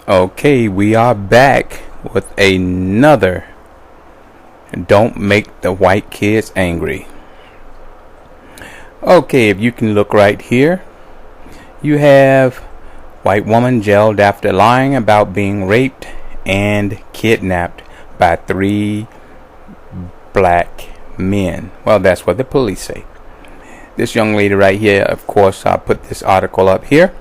Okay, we are back with another Don't Make the White Kids Angry. Okay, if you can look right here, you have white woman jailed after lying about being raped and kidnapped by 3 black men. Well, that's what the police say. This young lady right here, of course, I put this article up here.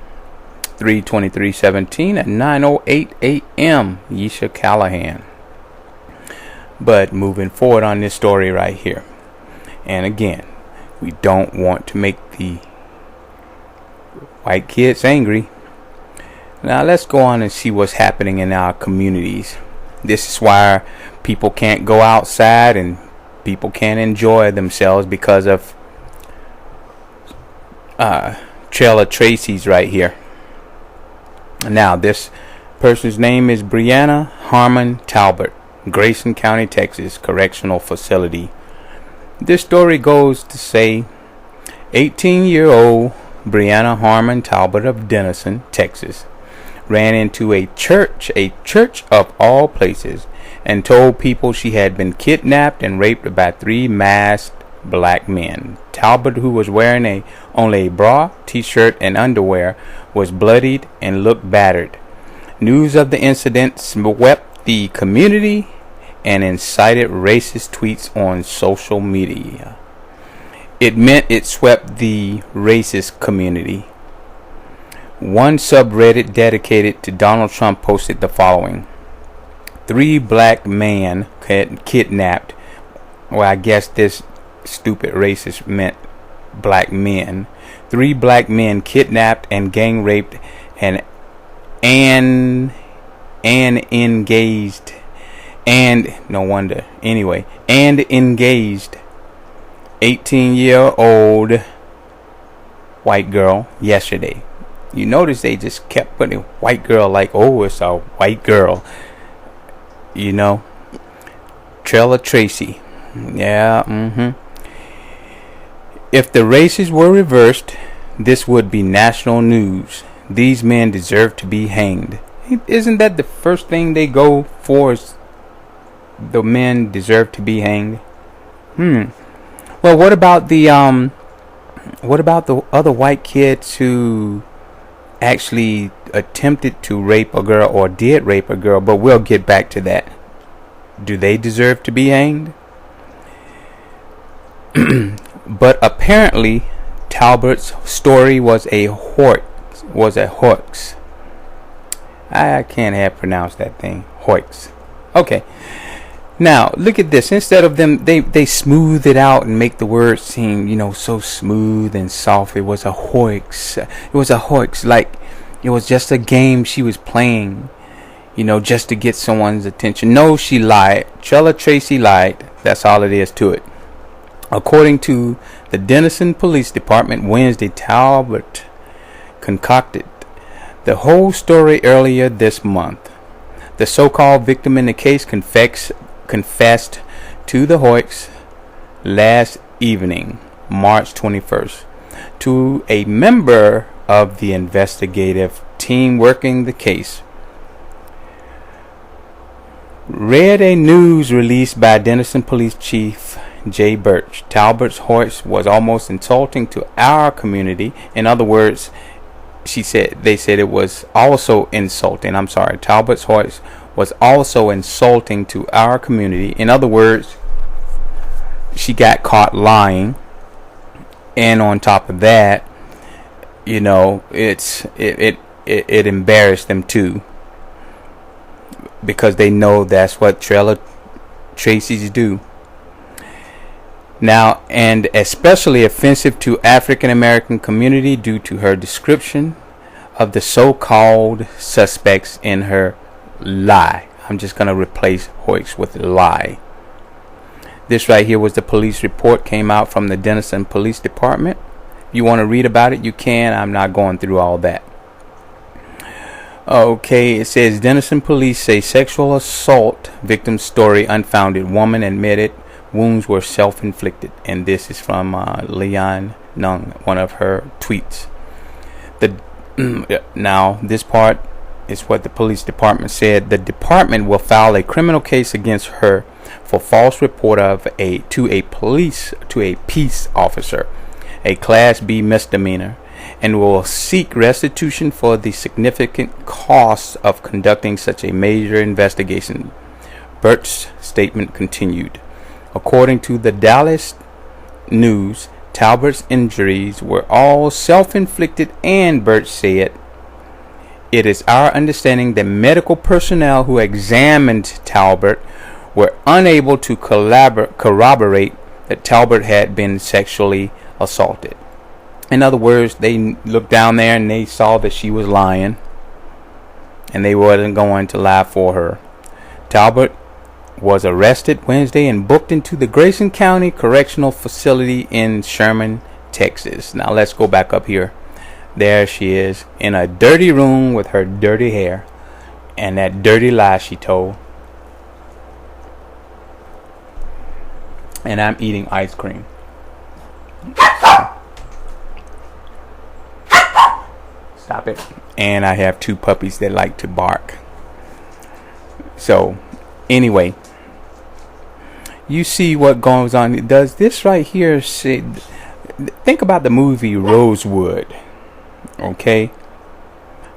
3/23/17 at 9:08 a.m. Yesha Callahan. But moving forward on this story right here, and again, we don't want to make the white kids angry. Now let's go on and see what's happening in our communities. This is why people can't go outside and people can't enjoy themselves because of Trailer Tracey's right here. Now, this person's name is Brianna Harmon Talbot, Grayson County, Texas Correctional Facility. This story goes to say 18-year-old Brianna Harmon Talbot of Denison, Texas, ran into a church of all places, and told people she had been kidnapped and raped by 3 masked black men. Talbot, who was wearing only a bra, t-shirt, and underwear, was bloodied and looked battered. News of the incident swept the community and incited racist tweets on social media. It meant it swept the racist community. One subreddit dedicated to Donald Trump posted the following: 3 black men kidnapped. Well, I guess this stupid racist meant black men. 3 black men kidnapped and gang raped and engaged, and no wonder anyway, and engaged 18-year-old white girl yesterday. You notice they just kept putting white girl like, oh, it's a white girl, you know. Trailer Tracey. Yeah, If the races were reversed, this would be national news. These men deserve to be hanged. Isn't that the first thing they go for, is the men deserve to be hanged? Well, what about the other white kids who actually attempted to rape a girl or did rape a girl? But we'll get back to that. Do they deserve to be hanged? But apparently, Talbot's story was a hoax. I can't have pronounced that thing. Hoax. Okay. Now, look at this. Instead of them, they smooth it out and make the words seem, so smooth and soft. It was a hoax. It was a hoax. Like, it was just a game she was playing, just to get someone's attention. No, she lied. Trailer Tracey lied. That's all it is to it. According to the Denison Police Department, Wednesday, Talbot concocted the whole story earlier this month. The so-called victim in the case confessed to the hoax last evening, March 21st, to a member of the investigative team working the case. Read a news release by Denison Police Chief Jay Birch. Talbot's hoax was almost insulting to our community. In other words, they said it was also insulting. I'm sorry. Talbot's hoax was also insulting to our community. In other words, she got caught lying, and on top of that, it embarrassed them too, because they know that's what Trailer Tracey's do. Now, and especially offensive to African American community due to her description of the so-called suspects in her lie. I'm just going to replace hoax with lie. This right here was the police report, came out from the Denison Police Department. If you want to read about it, you can. I'm not going through all that. Okay, it says Denison police say sexual assault victim story unfounded. Woman admitted wounds were self-inflicted. And this is from Leon Nung, one of her tweets. Now, this part is what the police department said. The department will file a criminal case against her for false report of a peace officer, a Class B misdemeanor, and will seek restitution for the significant costs of conducting such a major investigation. Burt's statement continued. According to the Dallas News, Talbert's injuries were all self-inflicted, and Burt said, "It is our understanding that medical personnel who examined Talbert were unable to corroborate that Talbert had been sexually assaulted." In other words, they looked down there and they saw that she was lying, and they wasn't going to lie for her. Talbert was arrested Wednesday and booked into the Grayson County Correctional Facility in Sherman, Texas. Now let's go back up here. There she is in a dirty room with her dirty hair and that dirty lie she told. And I'm eating ice cream. Stop it. And I have 2 puppies that like to bark. So anyway, you see what goes on. Does this right here say, think about the movie Rosewood. Okay,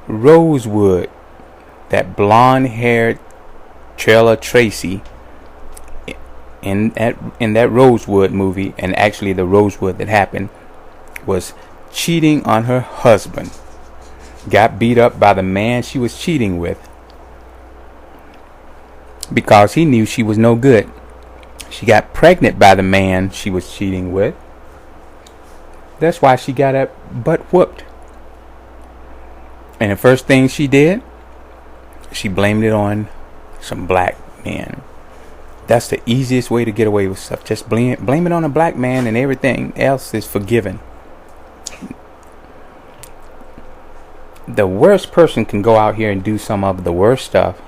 Rosewood, that blonde-haired Trailer Tracey in that Rosewood movie, and actually the Rosewood that happened, was cheating on her husband. Got beat up by the man she was cheating with because he knew she was no good. She got pregnant by the man she was cheating with. That's why she got her butt whooped. And the first thing she did, she blamed it on some black men. That's the easiest way to get away with stuff. Just blame it on a black man, and everything else is forgiven. The worst person can go out here and do some of the worst stuff,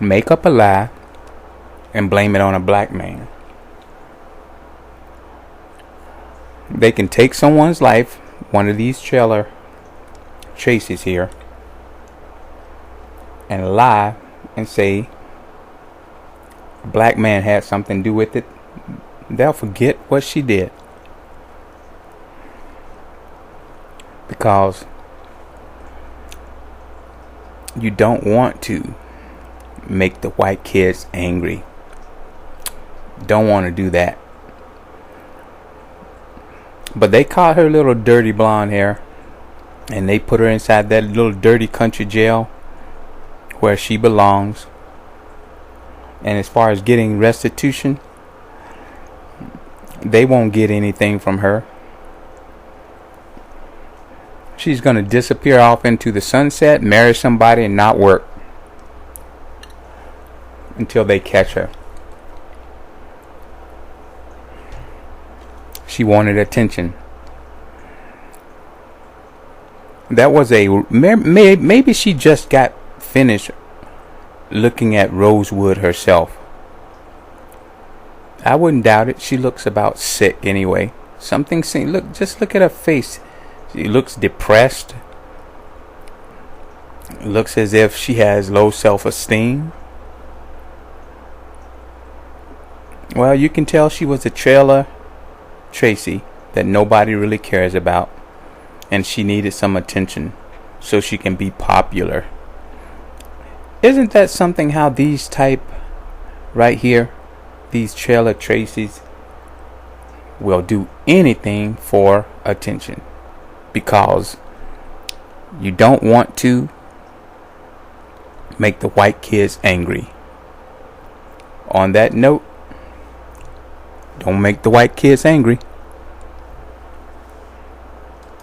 make up a lie, and blame it on a black man. They can take someone's life, one of these Trailer Traceys here, and lie and say a black man had something to do with it. They'll forget what she did, because you don't want to make the white kids angry. Don't want to do that. But they caught her little dirty blonde hair, and they put her inside that little dirty country jail where she belongs. And as far as getting restitution, they won't get anything from her. She's going to disappear off into the sunset, marry somebody, and not work until they catch her. She wanted attention. That was maybe she just got finished looking at Rosewood herself. I wouldn't doubt it. She looks about sick anyway. Just look at her face. She looks depressed. Looks as if she has low self-esteem. Well, you can tell she was a Trailer Tracey that nobody really cares about, and she needed some attention so she can be popular. Isn't that something, how these type right here, these Trailer Traceys, will do anything for attention because you don't want to make the white kids angry. On that note, don't make the white kids angry.